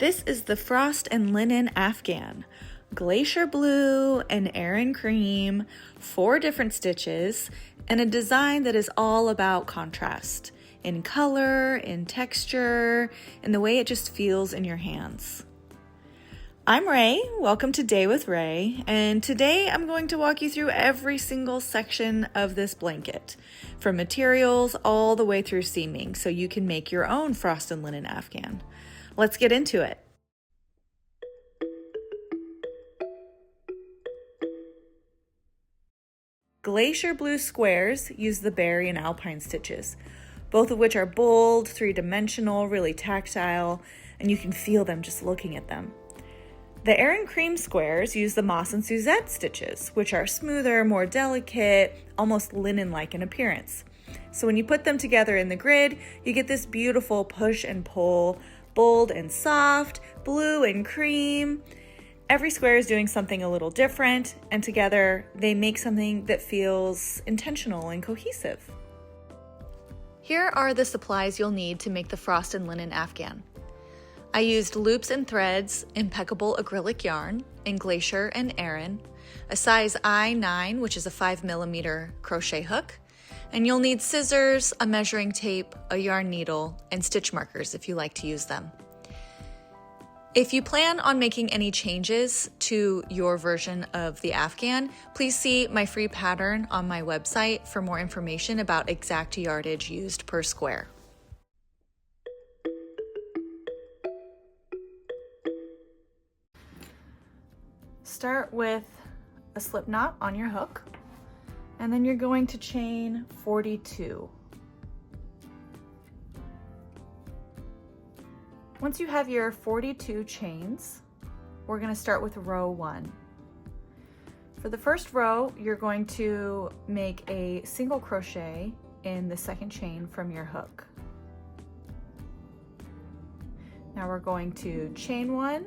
This is the Frost and Linen Afghan. Glacier blue and aran cream, 4 different stitches, and a design that is all about contrast in color, in texture, and the way it just feels in your hands. I'm Ray, welcome to Day with Ray, and today I'm going to walk you through every single section of this blanket, from materials all the way through seaming, so you can make your own Frost and Linen Afghan. Let's get into it. Glacier blue squares use the Berry and Alpine stitches, both of which are bold, 3-dimensional, really tactile, and you can feel them just looking at them. The aran cream squares use the Moss and Suzette stitches, which are smoother, more delicate, almost linen-like in appearance. So when you put them together in the grid, you get this beautiful push and pull, bold and soft, blue and cream. Every square is doing something a little different, and together they make something that feels intentional and cohesive. Here are the supplies you'll need to make the Frost and Linen Afghan. I used loops and threads, impeccable acrylic yarn, in glacier and aran, a size I9, which is a 5mm crochet hook, and you'll need scissors, a measuring tape, a yarn needle, and stitch markers if you like to use them. If you plan on making any changes to your version of the Afghan, please see my free pattern on my website for more information about exact yardage used per square. Start with a slip knot on your hook, and then you're going to chain 42. Once you have your 42 chains, we're going to start with row 1. For the first row, you're going to make a single crochet in the second chain from your hook. Now we're going to chain 1,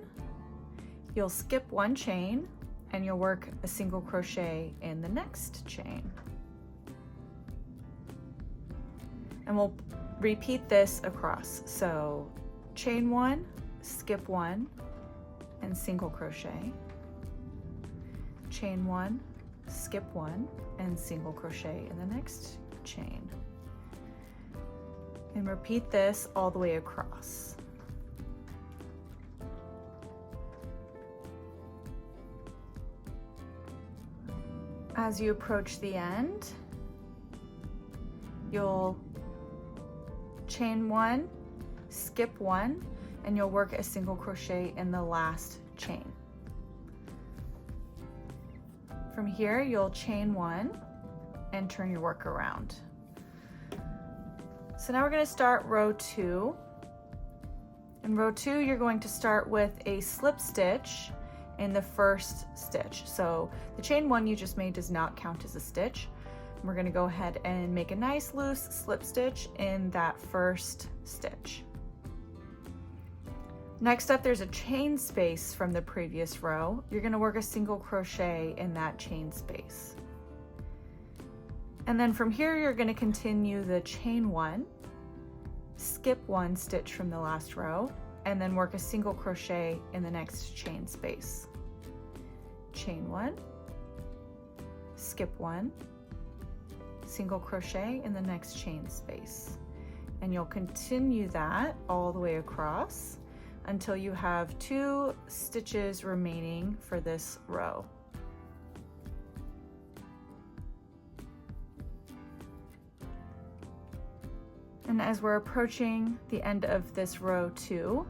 you'll skip 1 chain, and you'll work a single crochet in the next chain. And we'll repeat this across. So chain 1, skip 1, and single crochet. Chain 1, skip 1, and single crochet in the next chain. And repeat this all the way across. As you approach the end, you'll chain 1, skip 1, and you'll work a single crochet in the last chain. From here, you'll chain 1 and turn your work around. So now we're going to start row 2. In row 2, you're going to start with a slip stitch in the first stitch. So the chain 1 you just made does not count as a stitch. We're going to go ahead and make a nice loose slip stitch in that first stitch. Next up, there's a chain space from the previous row. You're going to work a single crochet in that chain space. And then from here, you're going to continue the chain 1, skip 1 stitch from the last row, and then work a single crochet in the next chain space. Chain 1, skip 1, single crochet in the next chain space. And you'll continue that all the way across until you have 2 stitches remaining for this row. And as we're approaching the end of this row 2,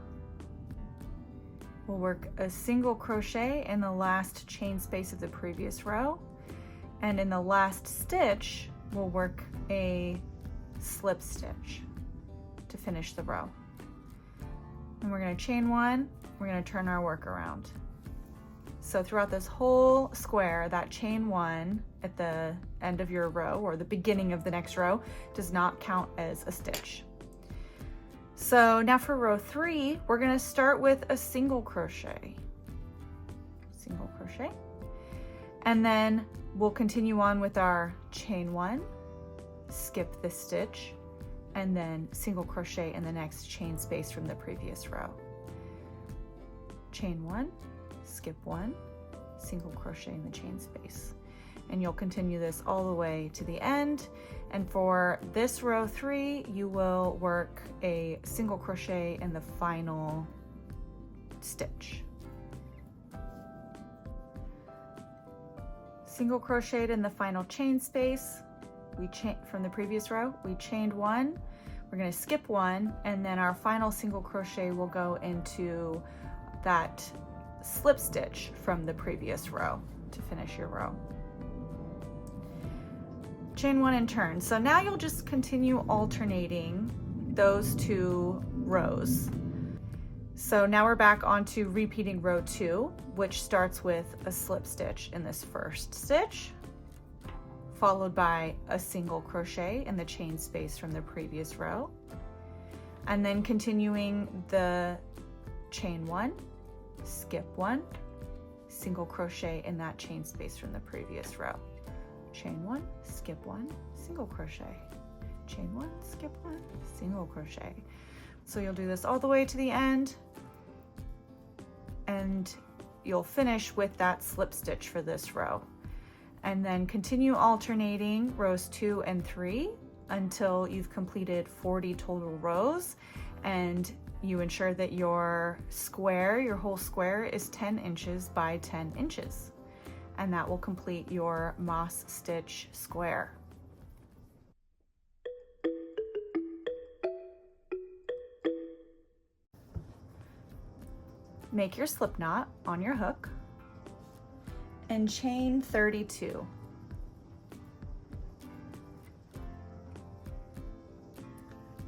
we'll work a single crochet in the last chain space of the previous row, and in the last stitch, we'll work a slip stitch to finish the row. And we're going to chain 1, we're going to turn our work around. So throughout this whole square, that chain 1 at the end of your row or the beginning of the next row does not count as a stitch. So now for row 3, we're going to start with a single crochet. Single crochet. And then we'll continue on with our chain 1, skip the stitch, and then single crochet in the next chain space from the previous row. chain 1, skip 1, single crochet in the chain space. And you'll continue this all the way to the end. And for this row 3, you will work a single crochet in the final stitch. Single crocheted in the final chain space. From the previous row, we chained 1. We're going to skip 1, and then our final single crochet will go into that slip stitch from the previous row to finish your row. Chain 1 and turn. So now you'll just continue alternating those 2 rows. So now we're back onto repeating row 2, which starts with a slip stitch in this first stitch, followed by a single crochet in the chain space from the previous row, and then continuing the chain 1, skip 1, single crochet in that chain space from the previous row. Chain 1, skip 1, single crochet. Chain 1, skip 1, single crochet. So you'll do this all the way to the end, and you'll finish with that slip stitch for this row. And then continue alternating rows 2 and 3 until you've completed 40 total rows, and you ensure that your square, your whole square, is 10 inches by 10 inches. And that will complete your moss stitch square. Make your slip knot on your hook and chain 32.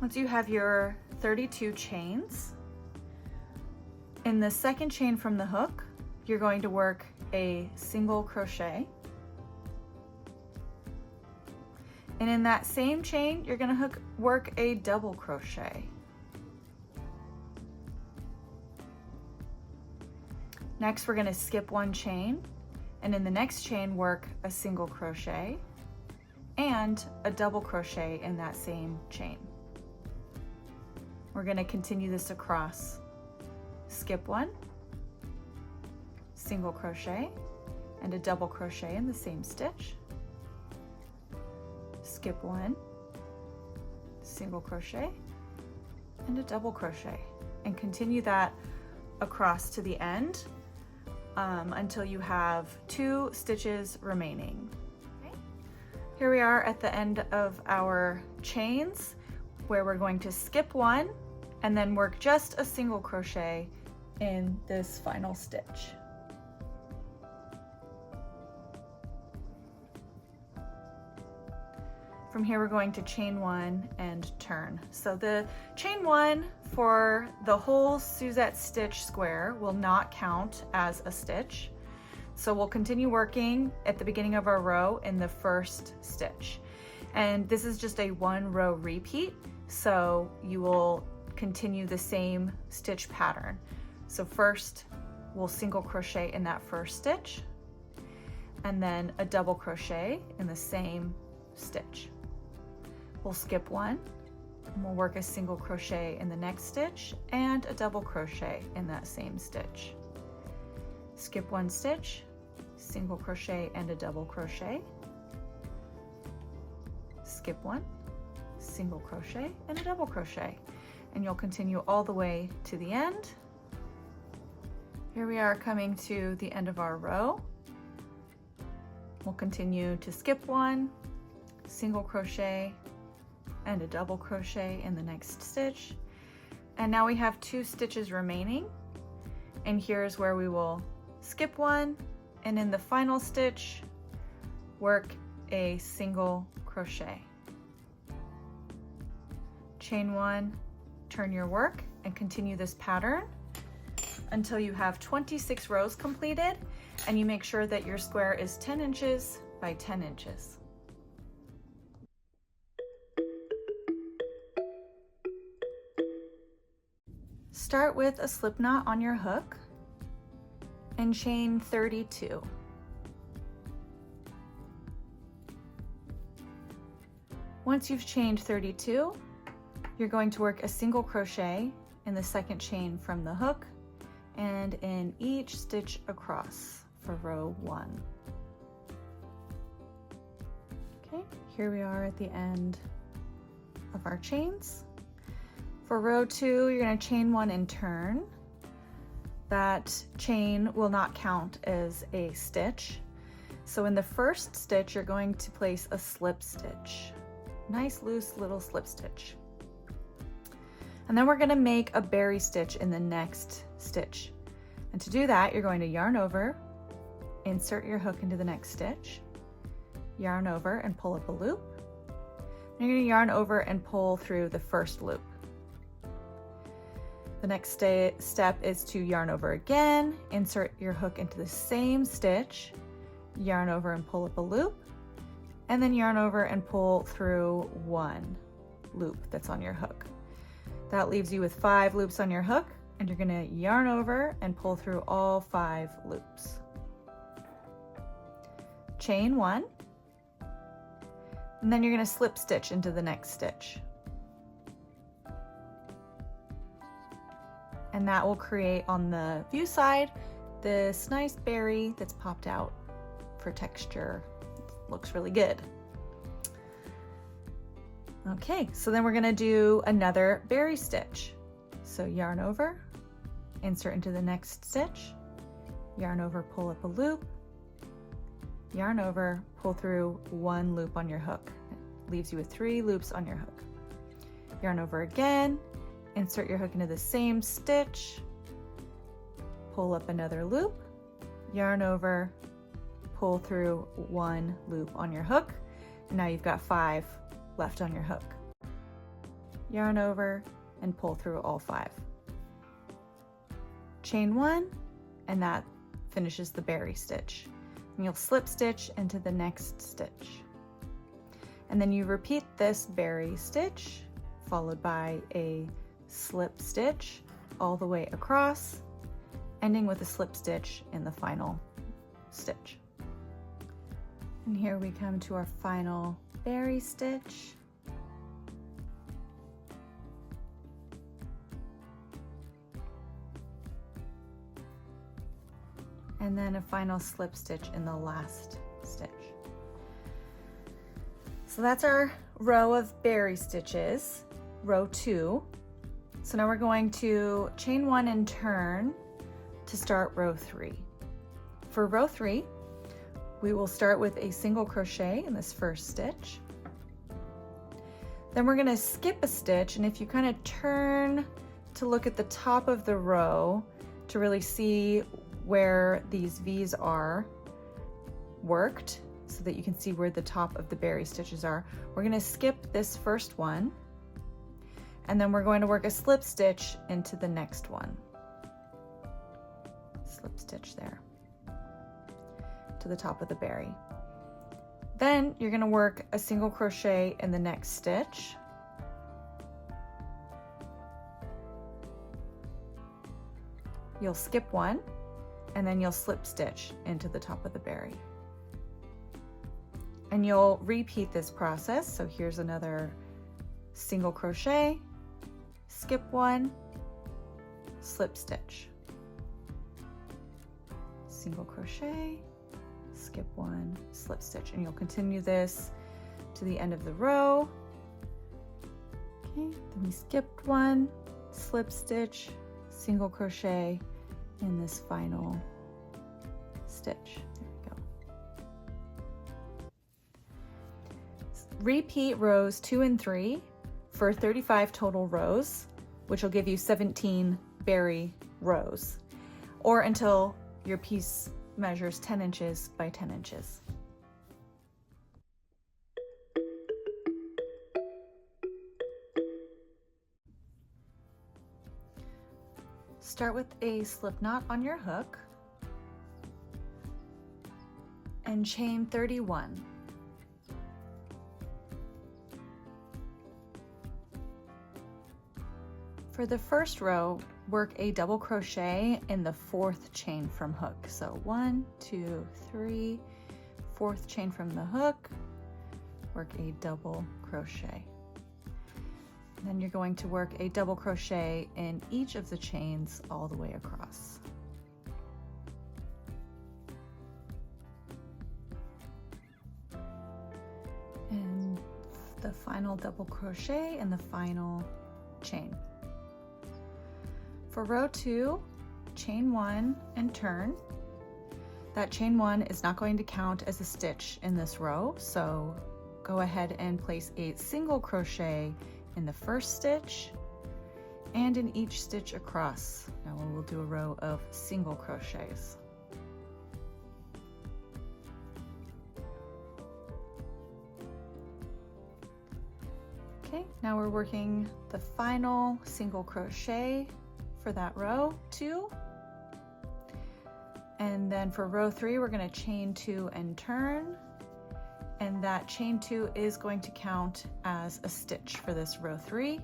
Once you have your 32 chains, in the second chain from the hook, you're going to work a single crochet. And in that same chain, you're going to work a double crochet. Next, we're going to skip 1 chain, and in the next chain work a single crochet and a double crochet in that same chain. We're going to continue this across. Skip 1, single crochet, and a double crochet in the same stitch. Skip 1, single crochet, and a double crochet, and continue that across to the end until you have 2 stitches remaining. Okay. Here we are at the end of our chains, where we're going to skip 1 and then work just a single crochet in this final stitch. From here, we're going to chain 1 and turn. So the chain 1 for the whole Suzette stitch square will not count as a stitch. So we'll continue working at the beginning of our row in the first stitch. And this is just a 1 row repeat, so you will continue the same stitch pattern. So first, we'll single crochet in that first stitch, and then a double crochet in the same stitch. We'll skip 1, and we'll work a single crochet in the next stitch and a double crochet in that same stitch. Skip 1 stitch, single crochet and a double crochet. Skip 1, single crochet and a double crochet. And you'll continue all the way to the end. Here we are coming to the end of our row. We'll continue to skip 1, single crochet, and a double crochet in the next stitch. And now we have 2 stitches remaining, and here's where we will skip 1, and in the final stitch work a single crochet. Chain 1, turn your work, and continue this pattern until you have 26 rows completed, and you make sure that your square is 10 inches by 10 inches. Start with a slip knot on your hook and chain 32. Once you've chained 32, you're going to work a single crochet in the second chain from the hook and in each stitch across for row 1. Okay, here we are at the end of our chains. For row 2, you're going to chain 1 and turn. That chain will not count as a stitch. So in the first stitch, you're going to place a slip stitch. Nice loose little slip stitch. And then we're going to make a berry stitch in the next stitch. And to do that, you're going to yarn over, insert your hook into the next stitch, yarn over and pull up a loop. And you're going to yarn over and pull through the first loop. The next step is to yarn over again, insert your hook into the same stitch, yarn over and pull up a loop, and then yarn over and pull through 1 loop that's on your hook. That leaves you with 5 loops on your hook, and you're going to yarn over and pull through all 5 loops. Chain 1, and then you're going to slip stitch into the next stitch. And that will create on the view side this nice berry that's popped out for texture. It looks really good. Okay, so then we're gonna do another berry stitch. So yarn over, insert into the next stitch, yarn over, pull up a loop, yarn over, pull through 1 loop on your hook. It leaves you with 3 loops on your hook. Yarn over again, insert your hook into the same stitch, pull up another loop, yarn over, pull through 1 loop on your hook, and now you've got 5 left on your hook. Yarn over and pull through all 5. Chain 1, and that finishes the berry stitch. And you'll slip stitch into the next stitch. And then you repeat this berry stitch, followed by a slip stitch all the way across, ending with a slip stitch in the final stitch. And here we come to our final berry stitch. And then a final slip stitch in the last stitch. So that's our row of berry stitches, row 2. So now we're going to chain 1 and turn to start row 3. For row 3, we will start with a single crochet in this first stitch. Then we're going to skip a stitch, and if you kind of turn to look at the top of the row to really see where these V's are worked, so that you can see where the top of the berry stitches are, we're going to skip this first one, and then we're going to work a slip stitch into the next one. Slip stitch there to the top of the berry. Then you're going to work a single crochet in the next stitch. You'll skip one, and then you'll slip stitch into the top of the berry. And you'll repeat this process. So here's another single crochet, skip one, slip stitch, single crochet, skip one, slip stitch, and you'll continue this to the end of the row. Okay, then we skipped one, slip stitch, single crochet in this final stitch. There we go. Repeat rows 2 and 3 for 35 total rows, which will give you 17 berry rows, or until your piece measures 10 inches by 10 inches. Start with a slip knot on your hook and chain 31. For the first row, work a double crochet in the 4th chain from hook. So 1, 2, 3, 4th chain from the hook, work a double crochet. Then you're going to work a double crochet in each of the chains all the way across. And the final double crochet in the final chain. For row 2, chain 1 and turn. That chain 1 is not going to count as a stitch in this row, so go ahead and place a single crochet in the first stitch and in each stitch across. Now we'll do a row of single crochets. Okay, now we're working the final single crochet for that row 2. And then for row 3, we're going to chain 2 and turn. And that chain 2 is going to count as a stitch for this row 3.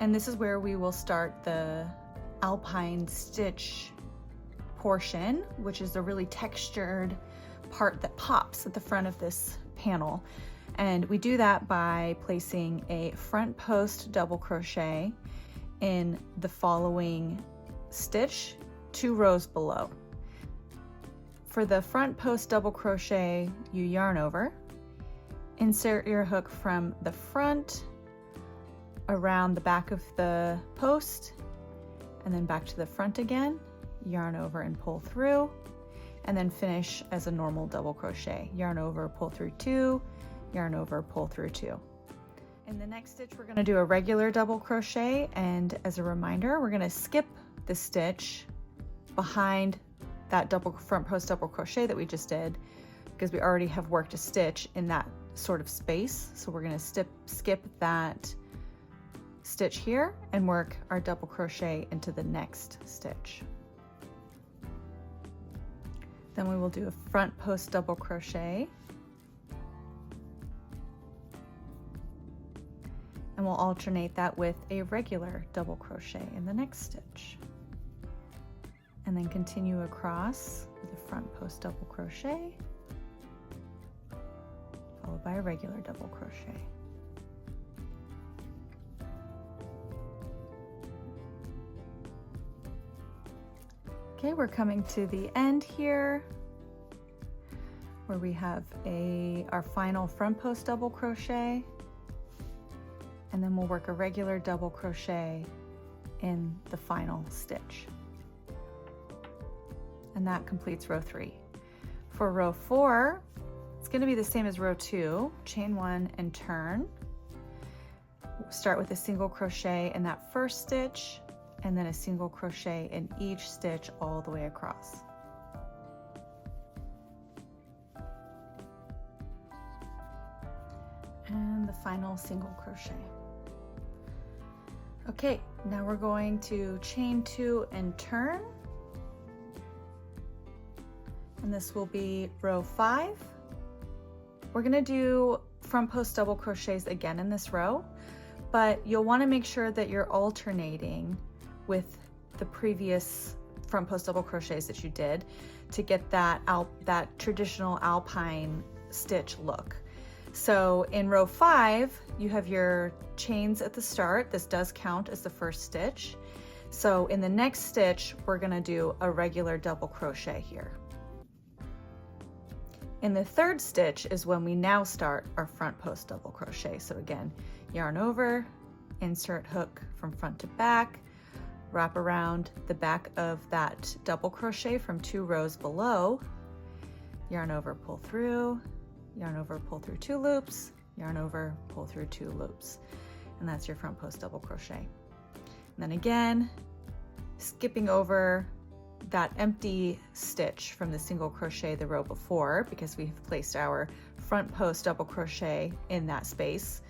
And this is where we will start the alpine stitch portion, which is the really textured part that pops at the front of this panel. And we do that by placing a front post double crochet in the following stitch 2 rows below. For the front post double crochet, you yarn over, insert your hook from the front around the back of the post, and then back to the front again, yarn over and pull through, and then finish as a normal double crochet. Yarn over, pull through 2, yarn over, pull through 2. In the next stitch, we're going to do a regular double crochet, and as a reminder, we're going to skip the stitch behind that double front post double crochet that we just did, because we already have worked a stitch in that sort of space. So we're going to skip that stitch here and work our double crochet into the next stitch. Then we will do a front post double crochet, and we'll alternate that with a regular double crochet in the next stitch. And then continue across with a front post double crochet, followed by a regular double crochet. Okay, we're coming to the end here, where we have our final front post double crochet, and then we'll work a regular double crochet in the final stitch. And that completes row 3. For row 4, it's going to be the same as row 2, chain 1 and turn. Start with a single crochet in that first stitch, and then a single crochet in each stitch all the way across. And the final single crochet. Okay, now we're going to chain 2 and turn. And this will be row 5. We're going to do front post double crochets again in this row, but you'll want to make sure that you're alternating with the previous front post double crochets that you did to get that traditional alpine stitch look. So in row 5, you have your chains at the start. This does count as the first stitch. So in the next stitch, we're going to do a regular double crochet here. In the third stitch is when we now start our front post double crochet. So again, yarn over, insert hook from front to back, wrap around the back of that double crochet from 2 rows below, yarn over, pull through, yarn over, pull through 2 loops, yarn over, pull through 2 loops. And that's your front post double crochet. And then again, skipping over that empty stitch from the single crochet the row before, because we've placed our front post double crochet in that space,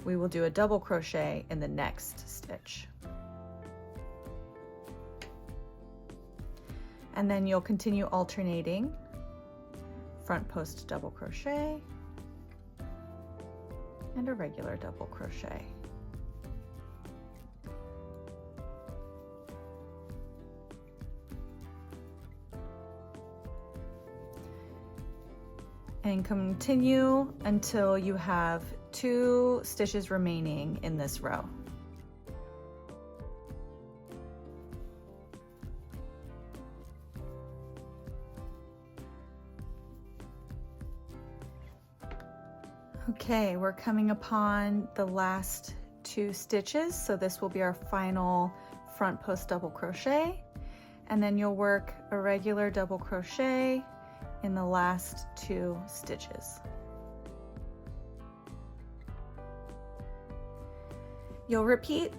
we will do a double crochet in the next stitch. And then you'll continue alternating front post double crochet and a regular double crochet. And continue until you have 2 stitches remaining in this row. Okay, we're coming upon the last 2 stitches, so this will be our final front post double crochet, and then you'll work a regular double crochet in the last 2 stitches. You'll repeat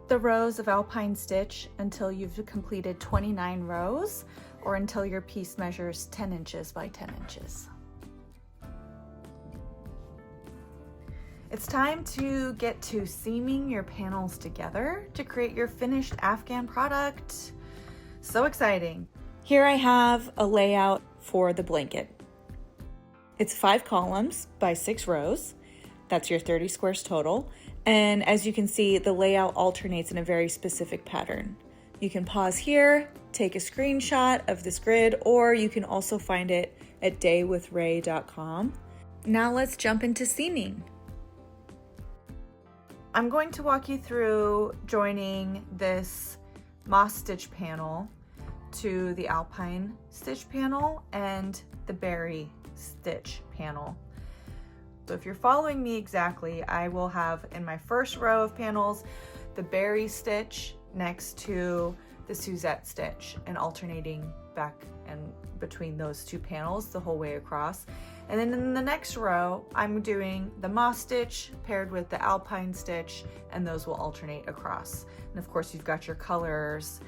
the rows of alpine stitch until you've completed 29 rows, or until your piece measures 10 inches by 10 inches. It's time to get to seaming your panels together to create your finished Afghan product. So exciting. Here I have a layout for the blanket. It's 5 columns by 6 rows. That's your 30 squares total. And as you can see, the layout alternates in a very specific pattern. You can pause here, take a screenshot of this grid, or you can also find it at daywithray.com. Now let's jump into seaming. I'm going to walk you through joining this moss stitch panel to the Alpine stitch panel and the Berry stitch panel. So if you're following me exactly, I will have in my first row of panels the Berry stitch next to the Suzette stitch, and alternating back and between those 2 panels the whole way across. And then in the next row, I'm doing the moss stitch paired with the Alpine stitch, and those will alternate across. And of course, you've got your colors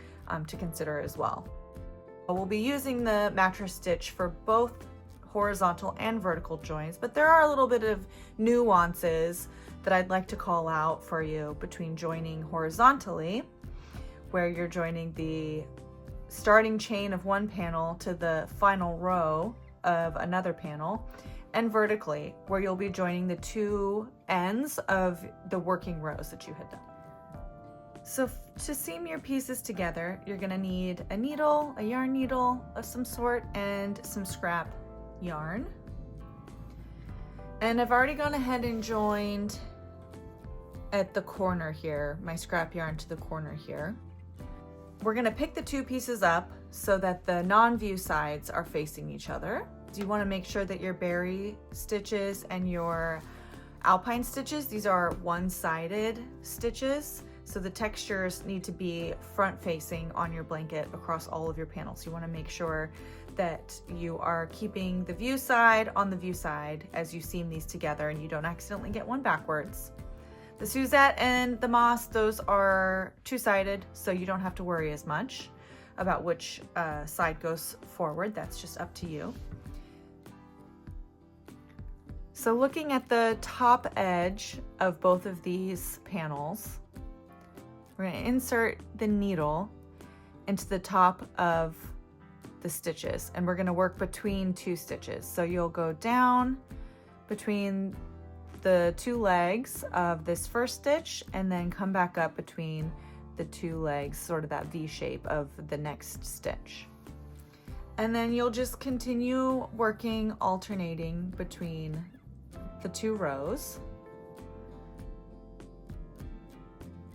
to consider as well. We'll be using the mattress stitch for both horizontal and vertical joins, but there are a little bit of nuances that I'd like to call out for you between joining horizontally, where you're joining the starting chain of one panel to the final row of another panel, and vertically, where you'll be joining the 2 ends of the working rows that you had done. So to seam your pieces together, you're gonna need a needle, a yarn needle of some sort, and some scrap yarn. And I've already gone ahead and joined at the corner here, my scrap yarn to the corner here. We're gonna pick the 2 pieces up so that the non-view sides are facing each other. You wanna make sure that your Berry stitches and your Alpine stitches, these are one-sided stitches, so the textures need to be front-facing on your blanket across all of your panels. You wanna make sure that you are keeping the view side on the view side as you seam these together, and you don't accidentally get one backwards. The Suzette and the Moss, those are 2-sided, so you don't have to worry as much about which side goes forward. That's just up to you. So looking at the top edge of both of these panels, we're going to insert the needle into the top of the stitches, and we're going to work between 2 stitches. So you'll go down between the 2 legs of this first stitch, and then come back up between the 2 legs, sort of that V shape of the next stitch. And then you'll just continue working, alternating between the 2 rows,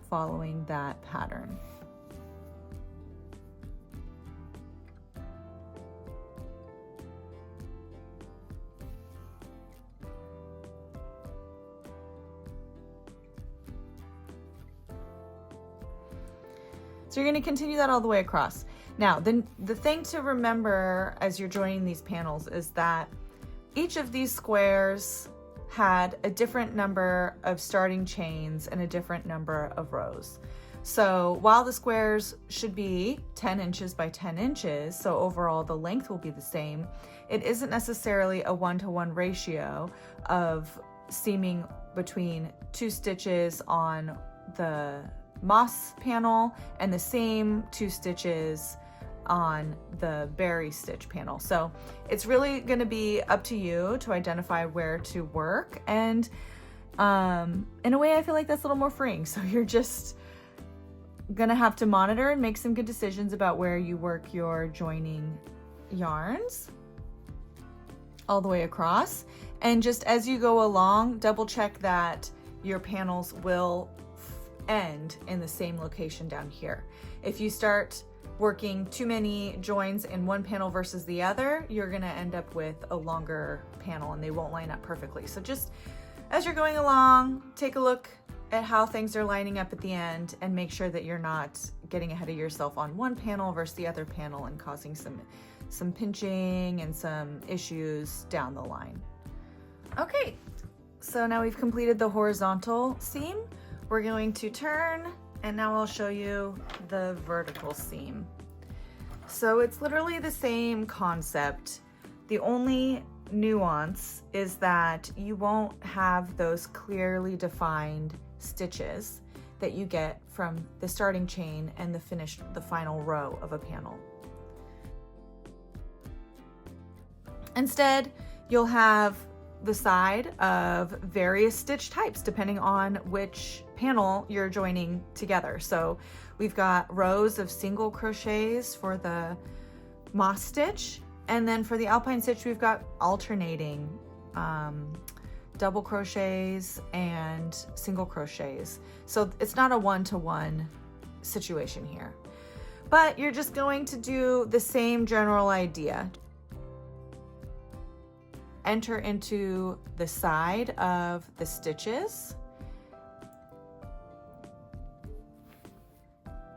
following that pattern. So you're going to continue that all the way across. Now, the thing to remember as you're joining these panels is that each of these squares had a different number of starting chains and a different number of rows. So while the squares should be 10 inches by 10 inches, so overall the length will be the same, it isn't necessarily a 1-to-1 ratio of seaming between 2 stitches on the moss panel and the same 2 stitches on the Berry stitch panel. So it's really going to be up to you to identify where to work, and in a way I feel like that's a little more freeing. So you're just gonna have to monitor and make some good decisions about where you work your joining yarns all the way across, And just as you go along, double check that your panels will end in the same location down here. If you start working too many joins in one panel versus the other, you're gonna end up with a longer panel and they won't line up perfectly. So just as you're going along, take a look at how things are lining up at the end and make sure that you're not getting ahead of yourself on one panel versus the other panel and causing some pinching and some issues down the line. Okay, so now we've completed the horizontal seam. We're going to turn, and now I'll show you the vertical seam. So it's literally the same concept. The only nuance is that you won't have those clearly defined stitches that you get from the starting chain and the final row of a panel. Instead, you'll have the side of various stitch types depending on which panel you're joining together. So we've got rows of single crochets for the moss stitch, and then for the alpine stitch we've got alternating double crochets and single crochets. So it's not a one-to-one situation here, but you're just going to do the same general idea. Enter into the side of the stitches.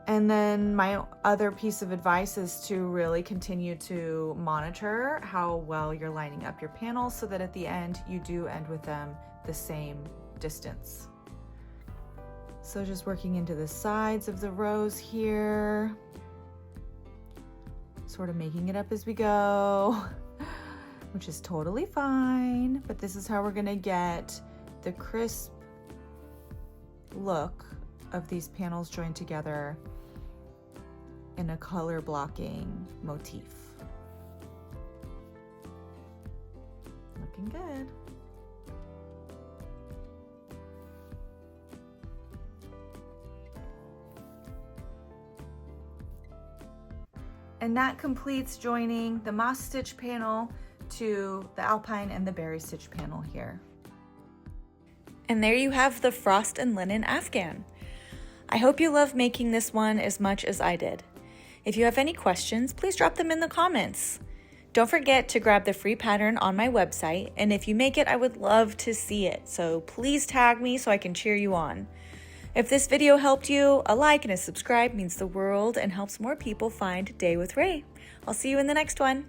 And then my other piece of advice is to really continue to monitor how well you're lining up your panels so that at the end you do end with them the same distance. So just working into the sides of the rows here, sort of making it up as we go, which is totally fine, but this is how we're gonna get the crisp look of these panels joined together in a color blocking motif. Looking good. And that completes joining the moss stitch panel to the Alpine and the Berry stitch panel here. And there you have the Frost and Linen Afghan. I hope you love making this one as much as I did. If you have any questions, please drop them in the comments. Don't forget to grab the free pattern on my website, and if you make it, I would love to see it, so please tag me so I can cheer you on. If this video helped you, a like and a subscribe means the world and helps more people find Day with Ray. I'll see you in the next one.